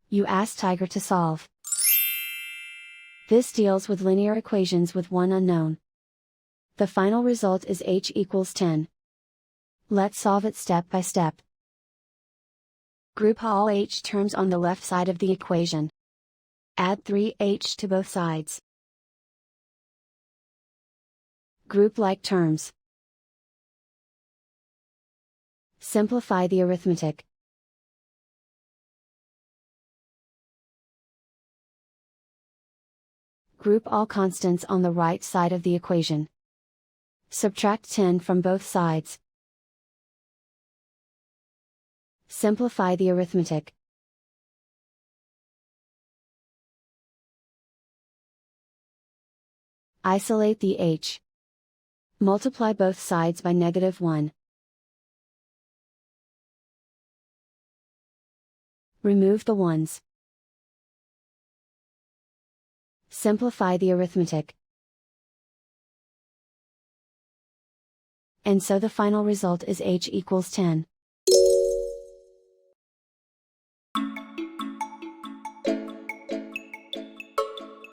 You ask Tiger to solve. This deals with linear equations with one unknown. The final result is h equals 10. Let's solve it step by step. Group all h terms on the left side of the equation. Add 3h to both sides. Group like terms. Simplify the arithmetic. Group all constants on the right side of the equation. Subtract 10 from both sides. Simplify the arithmetic. Isolate the h. Multiply both sides by -1. Remove the ones. Simplify the arithmetic. And so the final result is h equals 10.